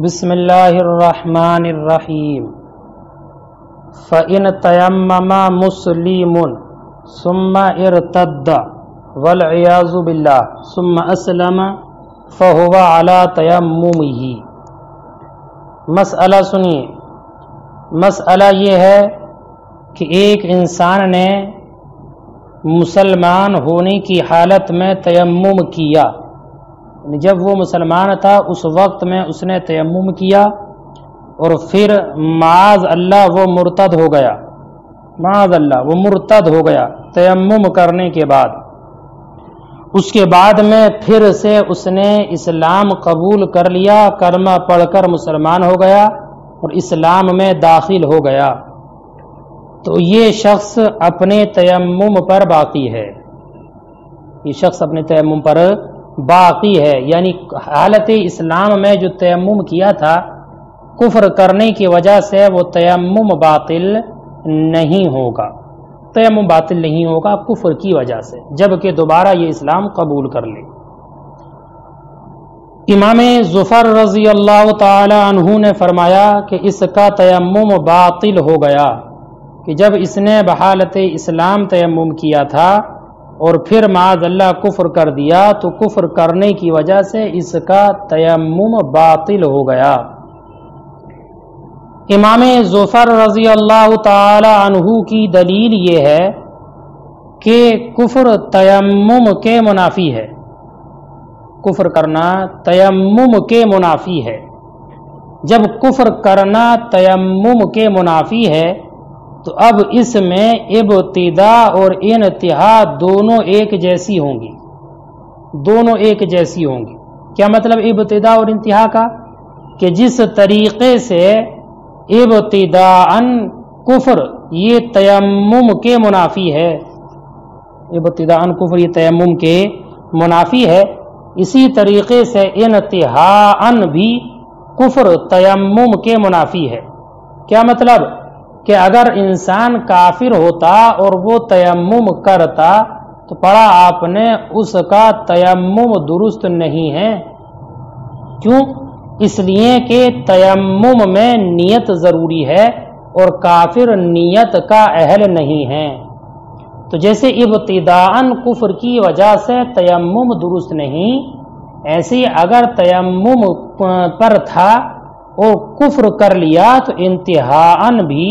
بسم اللہ الرحمن الرحیم فَإِن تَيَمَّمَ مُسْلِمٌ ثُمَّ ارْتَدَّ وَالْعِيَاذُ بِاللَّهِ ثُمَّ أَسْلَمَ فَهُوَ عَلَى تَيَمُّمِهِ۔ مسئلہ سنیے، مسئلہ یہ ہے کہ ایک انسان نے مسلمان ہونے کی حالت میں تیمم کیا، جب وہ مسلمان تھا اس وقت میں اس نے تیمم کیا اور پھر معاذ اللہ وہ مرتد ہو گیا، معاذ اللہ وہ مرتد ہو گیا تیمم کرنے کے بعد، اس کے بعد میں پھر سے اس نے اسلام قبول کر لیا، کلمہ پڑھ کر مسلمان ہو گیا اور اسلام میں داخل ہو گیا، تو یہ شخص اپنے تیمم پر باقی ہے، یہ شخص اپنے تیمم پر باقی ہے، یعنی حالت اسلام میں جو تیمم کیا تھا کفر کرنے کی وجہ سے وہ تیمم باطل نہیں ہوگا، تیمم باطل نہیں ہوگا کفر کی وجہ سے، جبکہ دوبارہ یہ اسلام قبول کر لے۔ امام ظفر رضی اللہ تعالی عنہ نے فرمایا کہ اس کا تیمم باطل ہو گیا، کہ جب اس نے بحالت اسلام تیمم کیا تھا اور پھر معاذ اللہ کفر کر دیا تو کفر کرنے کی وجہ سے اس کا تیمم باطل ہو گیا۔ امام ظفر رضی اللہ تعالی عنہ کی دلیل یہ ہے کہ کفر تیمم کے منافی ہے، کفر کرنا تیمم کے منافی ہے، جب کفر کرنا تیمم کے منافی ہے تو اب اس میں ابتدا اور انتہا دونوں ایک جیسی ہوں گی، دونوں ایک جیسی ہوں گی۔ کیا مطلب ابتدا اور انتہا کا؟ کہ جس طریقے سے ابتداءً کفر یہ تیمم کے منافی ہے، ابتداءً کفر یہ تیمم کے منافی ہے، اسی طریقے سے انتہاءً بھی کفر تیمم کے منافی ہے۔ کیا مطلب؟ کہ اگر انسان کافر ہوتا اور وہ تیمم کرتا تو پڑھا آپ نے اس کا تیمم درست نہیں ہے، کیوں؟ اس لیے کہ تیمم میں نیت ضروری ہے اور کافر نیت کا اہل نہیں ہے، تو جیسے ابتداءً کفر کی وجہ سے تیمم درست نہیں، ایسے اگر تیمم پر تھا اور کفر کر لیا تو انتہاءً بھی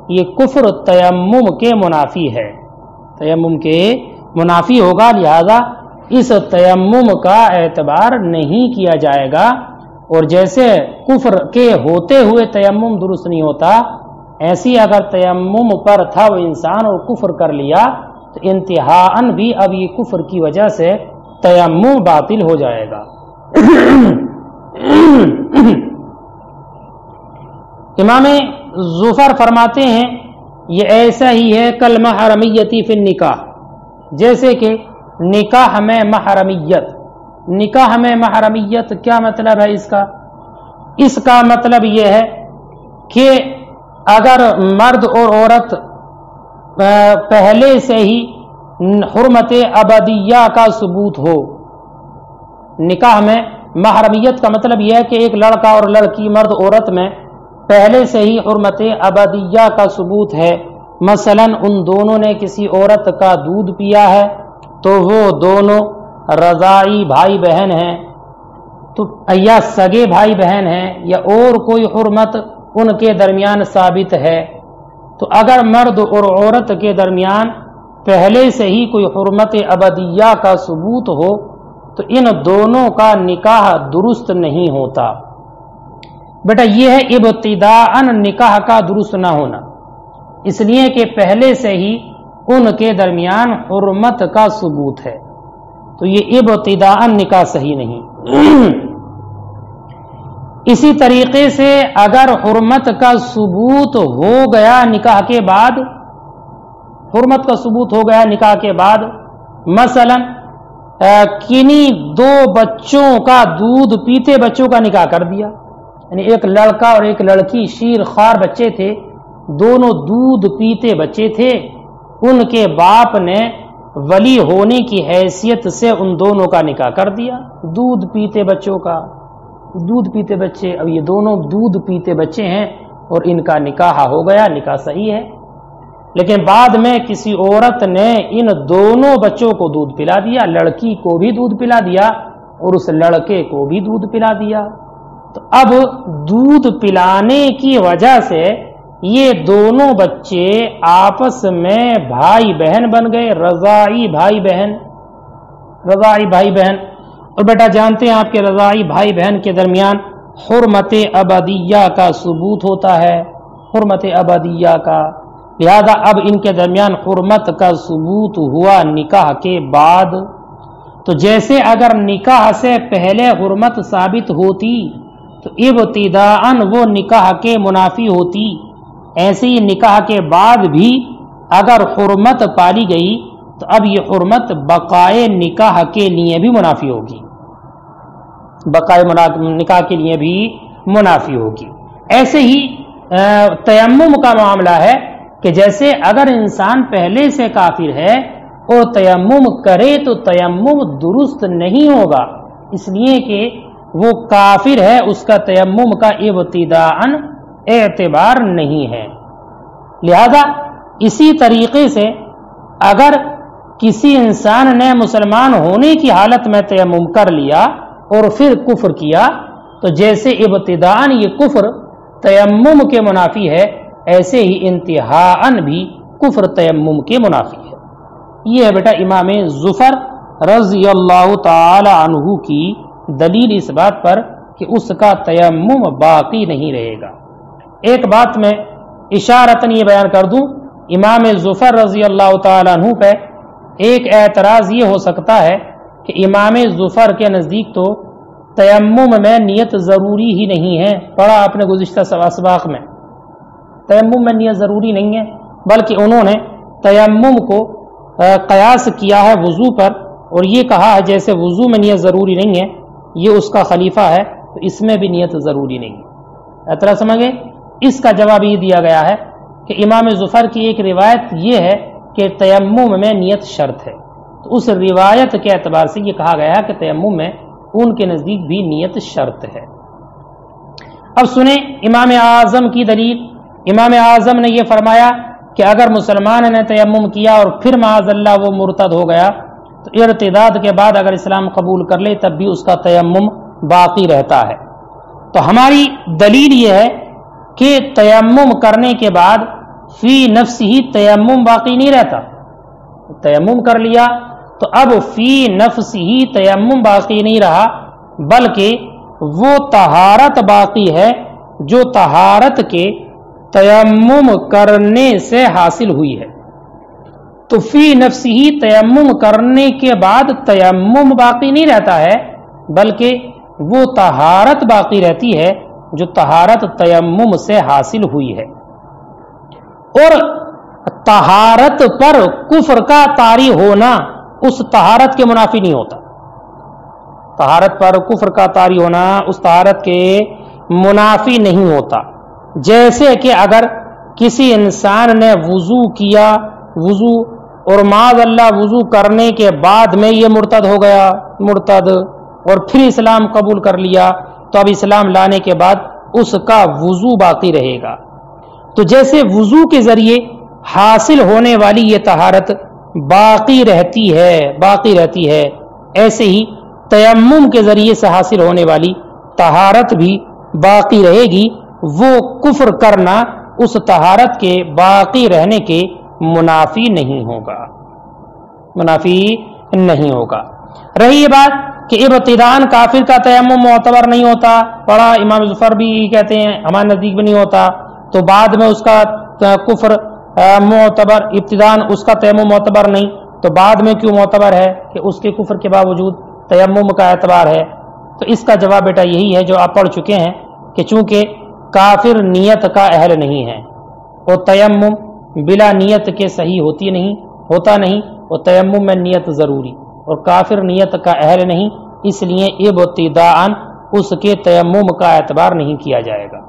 یہ کفر تیمم کے منافی ہے، تیمم کے منافی ہوگا، لہذا اس تیمم کا اعتبار نہیں کیا جائے گا، اور جیسے کفر کے ہوتے ہوئے تیمم درست نہیں ہوتا، ایسی اگر تیمم پر تھا وہ انسان اور کفر کر لیا تو انتہاءً بھی اب یہ کفر کی وجہ سے تیمم باطل ہو جائے گا۔ امام ظفر فرماتے ہیں یہ ایسا ہی ہے کالمحرمیتی فی النکاح، جیسے کہ نکاح میں محرمیت، نکاح میں محرمیت کیا مطلب ہے اس کا؟ اس کا مطلب یہ ہے کہ اگر مرد اور عورت پہلے سے ہی حرمت ابدیہ کا ثبوت ہو، نکاح میں محرمیت کا مطلب یہ ہے کہ ایک لڑکا اور لڑکی مرد عورت میں پہلے سے ہی حرمت ابدیہ کا ثبوت ہے، مثلا ان دونوں نے کسی عورت کا دودھ پیا ہے تو وہ دونوں رضاعی بھائی بہن ہیں، تو یا سگے بھائی بہن ہیں یا اور کوئی حرمت ان کے درمیان ثابت ہے، تو اگر مرد اور عورت کے درمیان پہلے سے ہی کوئی حرمت ابدیہ کا ثبوت ہو تو ان دونوں کا نکاح درست نہیں ہوتا۔ بیٹا یہ ہے ابتداءً نکاح کا درست نہ ہونا، اس لیے کہ پہلے سے ہی ان کے درمیان حرمت کا ثبوت ہے، تو یہ ابتداءً نکاح صحیح نہیں۔ اسی طریقے سے اگر حرمت کا ثبوت ہو گیا نکاح کے بعد، حرمت کا ثبوت ہو گیا نکاح کے بعد، مثلا کنی دو بچوں کا دودھ پیتے بچوں کا نکاح کر دیا، یعنی ایک لڑکا اور ایک لڑکی شیر خوار بچے تھے، دونوں دودھ پیتے بچے تھے، ان کے باپ نے ولی ہونے کی حیثیت سے ان دونوں کا نکاح کر دیا، دودھ پیتے بچوں کا، دودھ پیتے بچے، اب یہ دونوں دودھ پیتے بچے ہیں اور ان کا نکاح ہو گیا، نکاح صحیح ہے، لیکن بعد میں کسی عورت نے ان دونوں بچوں کو دودھ پلا دیا، لڑکی کو بھی دودھ پلا دیا اور اس لڑکے کو بھی دودھ پلا دیا، تو اب دودھ پلانے کی وجہ سے یہ دونوں بچے آپس میں بھائی بہن بن گئے، رضاعی بھائی بہن، رضاعی بھائی بہن۔ اور بیٹا جانتے ہیں آپ کے رضاعی بھائی بہن کے درمیان حرمت ابدیہ کا ثبوت ہوتا ہے، حرمت ابدیہ کا، لہذا اب ان کے درمیان حرمت کا ثبوت ہوا نکاح کے بعد، تو جیسے اگر نکاح سے پہلے حرمت ثابت ہوتی تو ابتداءً وہ نکاح کے منافی ہوتی، ایسے ہی نکاح کے بعد بھی اگر حرمت پالی گئی تو اب یہ حرمت بقائے نکاح کے لیے بھی منافی ہوگی، بقائے نکاح کے لیے بھی منافی ہوگی۔ ایسے ہی تیمم کا معاملہ ہے کہ جیسے اگر انسان پہلے سے کافر ہے اور تیمم کرے تو تیمم درست نہیں ہوگا، اس لیے کہ وہ کافر ہے، اس کا تیمم کا ابتداءً اعتبار نہیں ہے۔ لہذا اسی طریقے سے اگر کسی انسان نے مسلمان ہونے کی حالت میں تیمم کر لیا اور پھر کفر کیا تو جیسے ابتداءً یہ کفر تیمم کے منافی ہے، ایسے ہی انتہاءً بھی کفر تیمم کے منافی ہے۔ یہ ہے بیٹا امام ظفر رضی اللہ تعالی عنہ کی دلیل اس بات پر کہ اس کا تیمم باقی نہیں رہے گا۔ ایک بات میں اشارتاً یہ بیان کر دوں، امام ظفر رضی اللہ تعالی عنہ پہ ایک اعتراض یہ ہو سکتا ہے کہ امام ظفر کے نزدیک تو تیمم میں نیت ضروری ہی نہیں ہے، پڑھا آپ نے گزشتہ اسباق میں، تیمم میں نیت ضروری نہیں ہے، بلکہ انہوں نے تیمم کو قیاس کیا ہے وضو پر اور یہ کہا ہے جیسے وضو میں نیت ضروری نہیں ہے، یہ اس کا خلیفہ ہے تو اس میں بھی نیت ضروری نہیں ہے۔ اعتراض سمجھے؟ اس کا جواب یہ دیا گیا ہے کہ امام ظفر کی ایک روایت یہ ہے کہ تیمم میں نیت شرط ہے، تو اس روایت کے اعتبار سے یہ کہا گیا کہ تیمم میں ان کے نزدیک بھی نیت شرط ہے۔ اب سنیں امام اعظم کی دلیل۔ امام اعظم نے یہ فرمایا کہ اگر مسلمان نے تیمم کیا اور پھر معاذ اللہ وہ مرتد ہو گیا تو ارتداد کے بعد اگر اسلام قبول کر لے تب بھی اس کا تیمم باقی رہتا ہے۔ تو ہماری دلیل یہ ہے کہ تیمم کرنے کے بعد فی نفس ہی تیمم باقی نہیں رہتا، تیمم کر لیا تو اب فی نفس ہی تیمم باقی نہیں رہا، بلکہ وہ طہارت باقی ہے جو طہارت کے تیمم کرنے سے حاصل ہوئی ہے۔ تو فی نفس ہی تیمم کرنے کے بعد تیمم باقی نہیں رہتا ہے، بلکہ وہ طہارت باقی رہتی ہے جو طہارت تیمم سے حاصل ہوئی ہے۔ اور طہارت پر کفر کا طاری ہونا اس طہارت کے منافی نہیں ہوتا، طہارت پر کفر کا طاری ہونا اس طہارت کے منافی نہیں ہوتا۔ جیسے کہ اگر کسی انسان نے وضو کیا، وضو اور معاذ اللہ وضو کرنے کے بعد میں یہ مرتد ہو گیا، مرتد، اور پھر اسلام قبول کر لیا تو اب اسلام لانے کے بعد اس کا وضو باقی رہے گا۔ تو جیسے وضو کے ذریعے حاصل ہونے والی یہ طہارت باقی رہتی ہے، باقی رہتی ہے، ایسے ہی تیمم کے ذریعے سے حاصل ہونے والی طہارت بھی باقی رہے گی، وہ کفر کرنا اس طہارت کے باقی رہنے کے منافی نہیں ہوگا، منافی نہیں ہوگا۔ رہی یہ بات کہ ابتداءً کافر کا تیمم معتبر نہیں ہوتا، پڑھا امام ظفر بھی کہتے ہیں ہمارے نزدیک بھی نہیں ہوتا، تو بعد میں اس کا کفر معتبر، ابتداءً اس کا تیمم معتبر نہیں تو بعد میں کیوں معتبر ہے کہ اس کے کفر کے باوجود تیمم کا اعتبار ہے؟ تو اس کا جواب بیٹا یہی ہے جو آپ پڑھ چکے ہیں کہ چونکہ کافر نیت کا اہل نہیں ہے اور تیمم بلا نیت کے صحیح ہوتا نہیں، اور تیمم میں نیت ضروری، اور کافر نیت کا اہل نہیں، اس لیے ابتداءً اس کے تیمم کا اعتبار نہیں کیا جائے گا،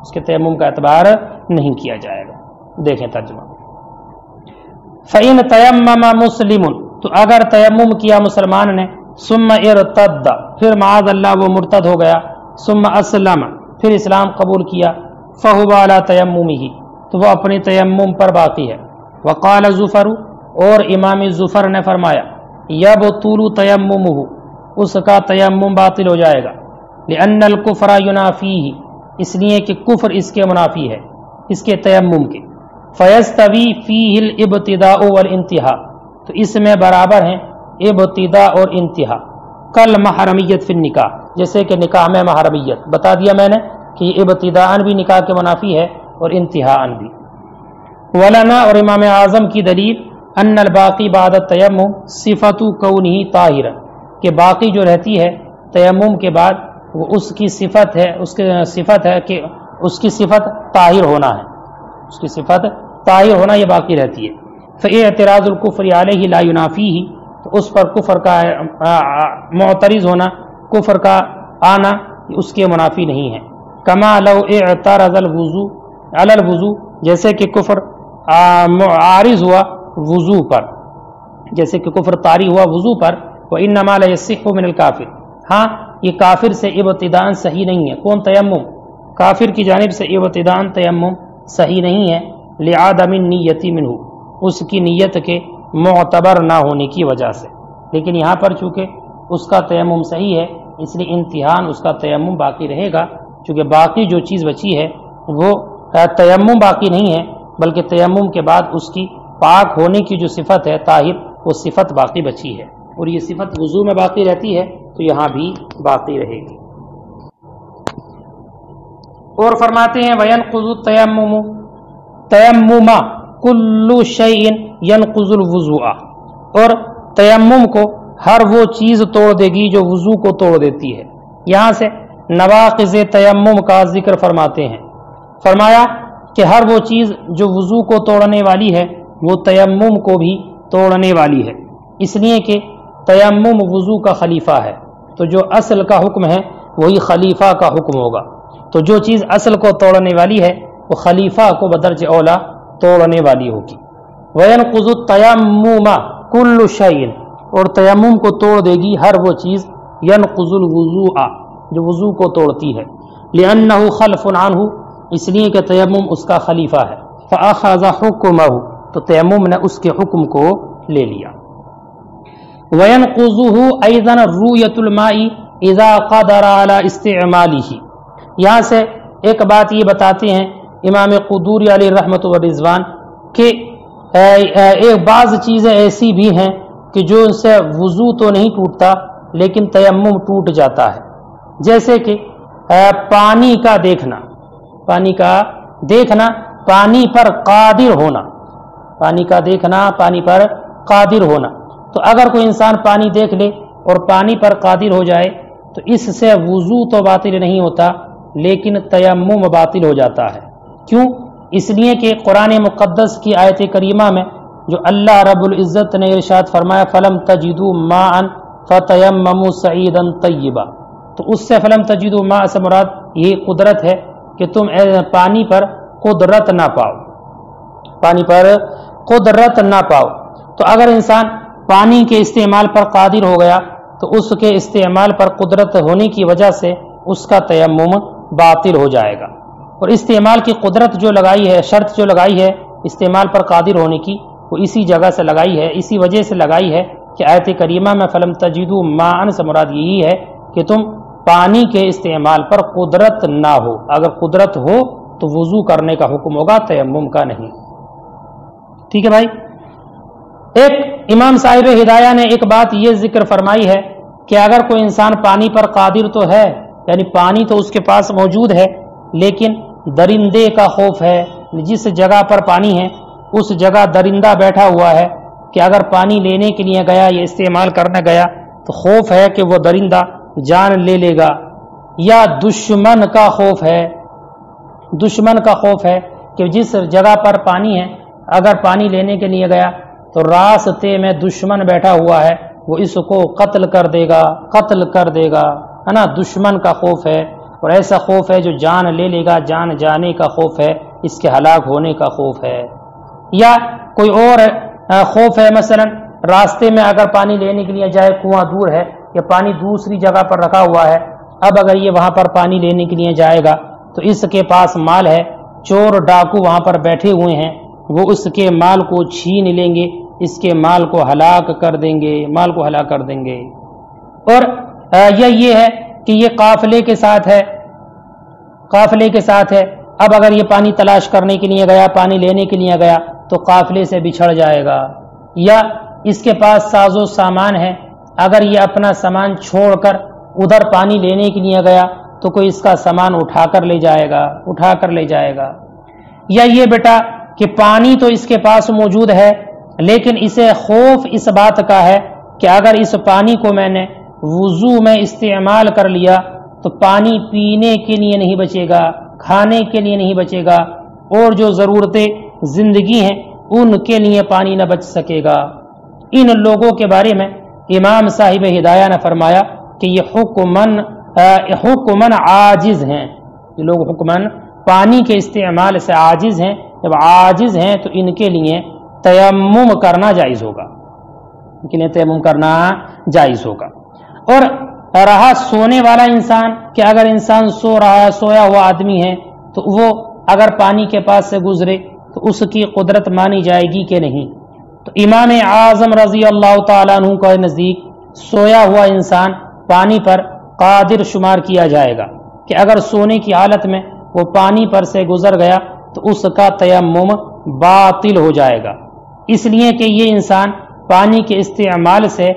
اس کے تیمم کا اعتبار نہیں کیا جائے گا۔ دیکھیں ترجمہ، فَإِن تَيَمَّمَ مُسْلِمٌ، تو اگر تیمم کیا مسلمان نے، ثم ارتد، پھر معاذ اللہ وہ مرتد ہو گیا، ثم اسلم، پھر اسلام قبول کیا، فهو علی تیممہ، تو وہ اپنے تیمم پر باقی ہے۔ وقال زفر، اور امام زفر نے فرمایا یبطل تیممہ، اس کا تیمم باطل ہو جائے گا، لأن الکفر ینافیہ، اس لیے کہ کفر اس کے منافی ہے، اس کے تیمم کے۔ فیستوی فیہ الابتداء والانتہاء، تو اس میں برابر ہیں ابتداء اور انتہا، کل محرمیت فی النکاح، جیسے کہ نکاح میں محرمیت بتا دیا میں نے کہ یہ ابتداءً بھی نکاح کے منافی ہے اور انتہاءً بھی۔ ولنا، اور امام اعظم کی دلیل، ان الباقی بعد التیمم صفت کونہ طاہرا، کہ باقی جو رہتی ہے تیمم کے بعد وہ اس کی صفت ہے، اس کی صفت ہے کہ اس کی صفت طاہر ہونا ہے، اس کی صفت طاہر ہونا یہ باقی رہتی ہے۔ فاعتراض الکفر علیہ لا ینافیہ، تو اس پر کفر کا معترض ہونا، کفر کا آنا اس کے منافی نہیں ہے۔ کما لو اعترض الوضو علی الوضو، جیسے کہ کفر عارض ہوا وضو پر، جیسے کہ کفر طاری ہوا وضو پر، وانما لا یصح من الکافر، ہاں یہ کافر سے ابتداء صحیح نہیں ہے۔ کون؟ تیمم، کافر کی جانب سے ابتداء تیمم صحیح نہیں ہے، لعدم النیت منہ، اس کی نیت کے معتبر نہ ہونے کی وجہ سے۔ لیکن یہاں پر چونکہ اس کا تیمم صحیح ہے، اس لیے امتحان اس کا تیمم باقی رہے گا، چونکہ باقی جو چیز بچی ہے وہ تیمم باقی نہیں ہے، بلکہ تیمم کے بعد اس کی پاک ہونے کی جو صفت ہے طاہر، وہ صفت باقی بچی ہے، اور یہ صفت وضو میں باقی رہتی ہے تو یہاں بھی باقی رہے گی۔ اور فرماتے ہیں وَيَنْقُضُ التَّيَمُّمُ تیمم کل شیء ینقض الوضوء، اور تیمم کو ہر وہ چیز توڑ دے گی جو وضو کو توڑ دیتی ہے۔ یہاں سے نواقض تیمم کا ذکر فرماتے ہیں، فرمایا کہ ہر وہ چیز جو وضو کو توڑنے والی ہے وہ تیمم کو بھی توڑنے والی ہے، اس لیے کہ تیمم وضو کا خلیفہ ہے، تو جو اصل کا حکم ہے وہی خلیفہ کا حکم ہوگا، تو جو چیز اصل کو توڑنے والی ہے وہ خلیفہ کو بدرجہ اولا توڑنے والی ہوگی۔ وَيَنْقُضُ التَّيَمُّمَ كُلُّ شَيْءٍ، اور تیمم کو توڑ دے گی ہر وہ چیز يَنْقُضُ الْوُضُوءَ، جو وضو کو توڑتی ہے، لِأَنَّهُ خَلْفٌ عَنْهُ، اس لیے کہ تیمم اس کا خلیفہ ہے، فَأَخَذَ حُكْمَهُ، تو تیمم نے اس کے حکم کو لے لیا۔ وَيَنْقُضُهُ أَيْضًا رُؤْيَةُ الْمَاءِ إِذَا قَدَرَ عَلَى اسْتِعْمَالِهِ، یہاں سے ایک بات یہ بتاتے ہیں امام قدوری علیہ رحمت و رضوان کہ ایک بعض چیزیں ایسی بھی ہیں کہ جو ان سے وضو تو نہیں ٹوٹتا لیکن تیمم ٹوٹ جاتا ہے، جیسے کہ پانی کا دیکھنا، پانی کا دیکھنا، پانی پر قادر ہونا، پانی کا دیکھنا، پانی پر قادر ہونا، تو اگر کوئی انسان پانی دیکھ لے اور پانی پر قادر ہو جائے تو اس سے وضو تو باطل نہیں ہوتا لیکن تیمم باطل ہو جاتا ہے۔ کیوں؟ اس لیے کہ قرآن مقدس کی آیت کریمہ میں جو اللہ رب العزت نے ارشاد فرمایا فَلَمْ تَجِدُوا مَاءً فَتَيَمَّمُوا صَعِيدًا طَيِّبًا، تو اس سے فَلَمْ تَجِدُوا مَاءً سے مراد یہی قدرت ہے کہ تم پانی پر قدرت نہ پاؤ، پانی پر قدرت نہ پاؤ، تو اگر انسان پانی کے استعمال پر قادر ہو گیا تو اس کے استعمال پر قدرت ہونے کی وجہ سے اس کا تیمم باطل ہو جائے گا، اور استعمال کی قدرت جو لگائی ہے، شرط جو لگائی ہے استعمال پر قادر ہونے کی، وہ اسی جگہ سے لگائی ہے، اسی وجہ سے لگائی ہے کہ آیت کریمہ میں فَلَمْ تَجِدُوا مَاءً سے مراد یہی ہے کہ تم پانی کے استعمال پر قدرت نہ ہو، اگر قدرت ہو تو وضو کرنے کا حکم ہوگا، تیمم کا نہیں۔ ٹھیک ہے بھائی، ایک امام صاحب ھدایہ نے ایک بات یہ ذکر فرمائی ہے کہ اگر کوئی انسان پانی پر قادر تو ہے، یعنی پانی تو اس کے پاس موجود ہے لیکن درندے کا خوف ہے، جس جگہ پر پانی ہے اس جگہ درندہ بیٹھا ہوا ہے کہ اگر پانی لینے کے لیے گیا یا استعمال کرنے گیا تو خوف ہے کہ وہ درندہ جان لے لے گا، یا دشمن کا خوف ہے، دشمن کا خوف ہے کہ جس جگہ پر پانی ہے اگر پانی لینے کے لیے گیا تو راستے میں دشمن بیٹھا ہوا ہے، وہ اس کو قتل کر دے گا، قتل کر دے گا، ہے نا، دشمن کا خوف ہے، اور ایسا خوف ہے جو جان لے لے گا، جان جانے کا خوف ہے، اس کے ہلاک ہونے کا خوف ہے، یا کوئی اور خوف ہے، مثلا راستے میں اگر پانی لینے کے لیے جائے، کنواں دور ہے یا پانی دوسری جگہ پر رکھا ہوا ہے اب اگر یہ وہاں پر پانی لینے کے لیے جائے گا تو اس کے پاس مال ہے، چور ڈاکو وہاں پر بیٹھے ہوئے ہیں، وہ اس کے مال کو چھین لیں گے، اس کے مال کو ہلاک کر دیں گے، مال کو ہلاک کر دیں گے۔ اور یہ ہے کہ یہ قافلے کے ساتھ ہے، قافلے کے ساتھ ہے۔ اب اگر یہ پانی تلاش کرنے کے لیے گیا، پانی لینے کے لیے گیا تو قافلے سے بچھڑ جائے گا۔ یا اس کے پاس ساز و سامان ہے، اگر یہ اپنا سامان چھوڑ کر ادھر پانی لینے کے لیے گیا تو کوئی اس کا سامان اٹھا کر لے جائے گا۔ یا یہ بیٹا کہ پانی تو اس کے پاس موجود ہے لیکن اسے خوف اس بات کا ہے کہ اگر اس پانی کو میں نے وضو میں استعمال کر لیا تو پانی پینے کے لیے نہیں بچے گا، کھانے کے لیے نہیں بچے گا، اور جو ضرورتیں زندگی ہیں ان کے لیے پانی نہ بچ سکے گا۔ ان لوگوں کے بارے میں امام صاحب ھدایہ نے فرمایا کہ یہ حکمن عاجز ہیں، یہ لوگ حکمن پانی کے استعمال سے عاجز ہیں۔ جب عاجز ہیں تو ان کے لیے تیمم کرنا جائز ہوگا، ان کے لیے تیمم کرنا جائز ہوگا۔ اور رہا سونے والا انسان کہ اگر انسان سو رہا ہے، سویا ہوا آدمی ہے تو وہ اگر پانی کے پاس سے گزرے تو اس کی قدرت مانی جائے گی کہ نہیں؟ تو امام اعظم رضی اللہ تعالیٰ عنہ کے نزدیک سویا ہوا انسان پانی پر قادر شمار کیا جائے گا کہ اگر سونے کی حالت میں وہ پانی پر سے گزر گیا تو اس کا تیمم باطل ہو جائے گا، اس لیے کہ یہ انسان پانی کے استعمال سے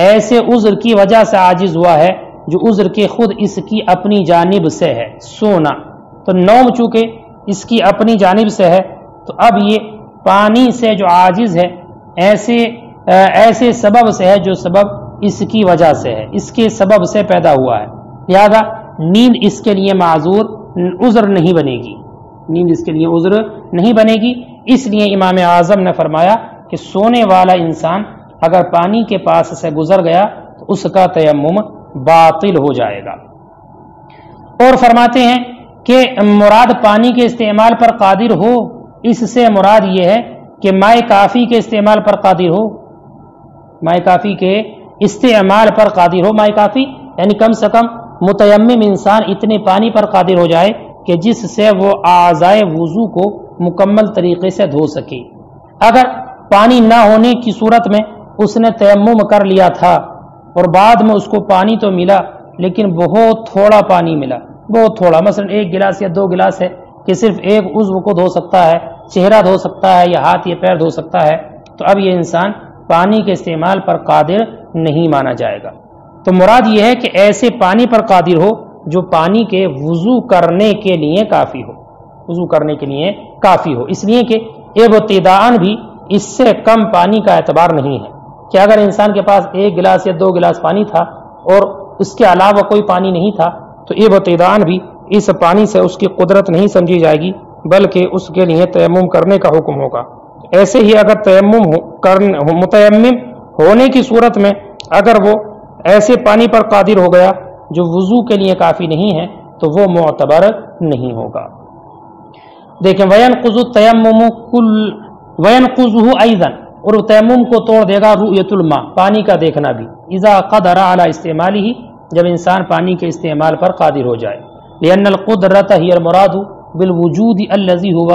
ایسے عذر کی وجہ سے عاجز ہوا ہے جو عذر کے خود اس کی اپنی جانب سے ہے، سونا تو نوم چونکہ اس کی اپنی جانب سے ہے تو اب یہ پانی سے جو عاجز ہے ایسے سبب سے ہے جو سبب اس کی وجہ سے ہے، اس کے سبب سے پیدا ہوا ہے، لہذا نیند اس کے لیے معذور عذر نہیں بنے گی، نیند اس کے لیے عذر نہیں بنے گی۔ اس لیے امام اعظم نے فرمایا کہ سونے والا انسان اگر پانی کے پاس سے گزر گیا تو اس کا تیمم باطل ہو جائے گا۔ اور فرماتے ہیں کہ مراد پانی کے استعمال پر قادر ہو، اس سے مراد یہ ہے کہ مائے کافی کے استعمال پر قادر ہو، مائے کافی کے استعمال پر قادر ہو۔ مائے کافی یعنی کم سے کم متیمم انسان اتنے پانی پر قادر ہو جائے کہ جس سے وہ اعضائے وضو کو مکمل طریقے سے دھو سکے۔ اگر پانی نہ ہونے کی صورت میں اس نے تیمم کر لیا تھا اور بعد میں اس کو پانی تو ملا لیکن بہت تھوڑا پانی ملا، بہت تھوڑا، مثلا 1 گلاس یا 2 گلاس ہے کہ صرف ایک عضو کو دھو سکتا ہے، چہرہ دھو سکتا ہے یا ہاتھ یا پیر دھو سکتا ہے، تو اب یہ انسان پانی کے استعمال پر قادر نہیں مانا جائے گا۔ تو مراد یہ ہے کہ ایسے پانی پر قادر ہو جو پانی کے وضو کرنے کے لیے کافی ہو، وضو کرنے کے لیے کافی ہو، اس لیے کہ ابتداءً بھی اس سے کم پانی کا اعتبار نہیں ہے کہ اگر انسان کے پاس 1 گلاس یا 2 گلاس پانی تھا اور اس کے علاوہ کوئی پانی نہیں تھا تو ابتداءً بھی اس پانی سے اس کی قدرت نہیں سمجھی جائے گی بلکہ اس کے لیے تیمم کرنے کا حکم ہوگا۔ ایسے ہی اگر متیمم ہونے کی صورت میں اگر وہ ایسے پانی پر قادر ہو گیا جو وضو کے لیے کافی نہیں ہے تو وہ معتبر نہیں ہوگا۔ دیکھیں وینقض التیمم وینقضہ ایضا، اور تیمم کو توڑ دے گا رؤیت الماء، پانی کا دیکھنا بھی، اذا قدر علی استعمالہ، جب انسان پانی کے استعمال پر قادر ہو جائے، لأن القدرۃ ہی المراد بالوجود الذی هو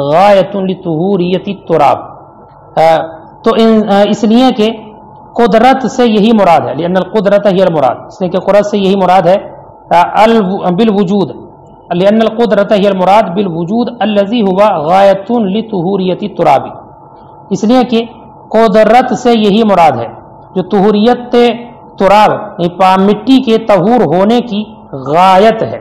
غایۃ لطہوریۃ التراب، تو اس لیے کہ قدرت سے یہی مراد ہے، لأن القدرۃ ہی المراد، اس لیے کہ قدرت سے یہی مراد ہے بالوجود، لأن القدرۃ ہی المراد بالوجود الذی هو غایۃ لطہوریۃ التراب، اس لیے کہ قدرت سے یہی مراد ہے جو طہوریت تراب مٹی کے طہور ہونے کی غایت ہے،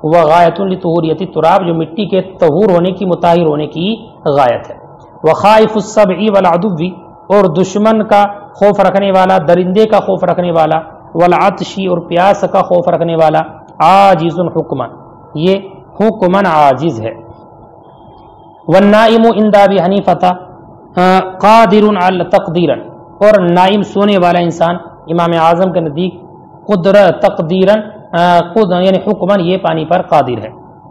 وہ غایۃ لطہوریۃ التراب جو مٹی کے طہور ہونے کی مطہر ہونے کی غایت ہے۔ وخائف السبع والعدو، اور دشمن کا خوف رکھنے والا، درندے کا خوف رکھنے والا، والعطشی، اور پیاس کا خوف رکھنے والا، عاجز حکما، یہ حکمن عاجز ہے۔ والنائم عند ابی حنیفہ قادر علی تقدیرا، اور نائم سونے والا انسان امام اعظم کے نزدیک قدرت تقدیرا یعنی حکمن یہ پانی پر قادر ہے۔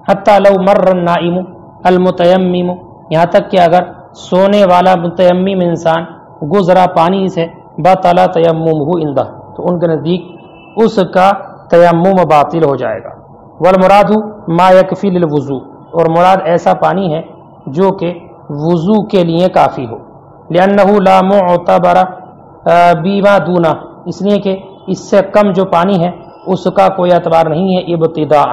حتی لو مر النائم المتیمم، یہاں تک کہ اگر سونے والا متیمم انسان گزرا پانی سے بطل تیممہ عندہ، تو ان کے نزدیک اس کا تیمم باطل ہو جائے گا۔ والمراد ما یکفی للوضوء، اور مراد ایسا پانی ہے جو کہ وضو کے لیے کافی ہو، لأنہ لا معتبر بما دونہ، اس لیے کہ اس سے کم جو پانی ہے اس کا کوئی اعتبار نہیں ہے ابتداء،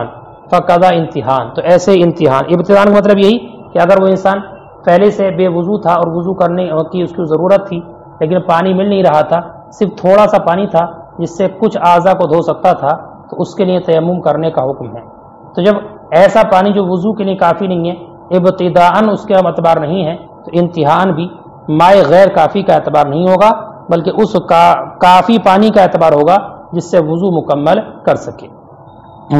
فقضا امتحان، تو ایسے امتحان، ابتداء کا مطلب یہی کہ اگر وہ انسان پہلے سے بے وضو تھا اور وضو کرنے کی اس کی ضرورت تھی لیکن پانی مل نہیں رہا تھا، صرف تھوڑا سا پانی تھا جس سے کچھ اعضاء کو دھو سکتا تھا، تو اس کے لیے تیمم کرنے کا حکم ہے۔ تو جب ایسا پانی جو وضو کے لیے کافی نہیں ہے، ابتداءً اس کا اعتبار نہیں ہے، تو امتحان بھی مائع غیر کافی کا اعتبار نہیں ہوگا بلکہ اس کا کافی پانی کا اعتبار ہوگا جس سے وضو مکمل کر سکے۔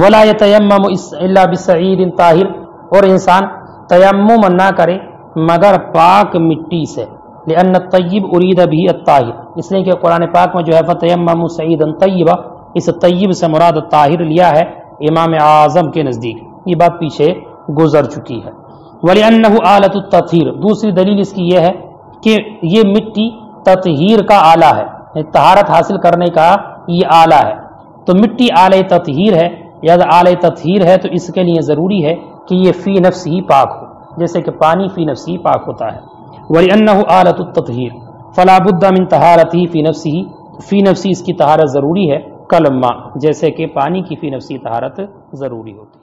ولا یتیمم الا بصعید طاہر، اور انسان تیمم نہ کرے مگر پاک مٹی سے، لأن الطیب ارید به الطاہر، اس لیے کہ قرآن پاک میں جو ہے فتیمموا صعیدا طیبا، اس طیب سے مراد طاہر لیا ہے امام اعظم کے نزدیک، یہ بات پیچھے گزر چکی ہے۔ وَلِأَنَّهُ آلَةُ التطہیر، دوسری دلیل اس کی یہ ہے کہ یہ مٹی تطہیر کا آلہ ہے، طہارت حاصل کرنے کا یہ آلہ ہے، تو مٹی آلہ تطہیر ہے، یا آلہ تطہیر ہے تو اس کے لیے ضروری ہے کہ یہ فی نفس ہی پاک ہو، جیسے کہ پانی فی نفس ہی پاک ہوتا ہے۔ وَلِأَنَّهُ آلَةُ التطہیر فَلَا بُدَّ مِن طَهَارَتِهِ فی نَفْسِهِ، فی نفسی اس کی طہارت ضروری ہے، کالماء، جیسے کہ پانی کی فی نفسی طہارت ضروری ہوتی ہے۔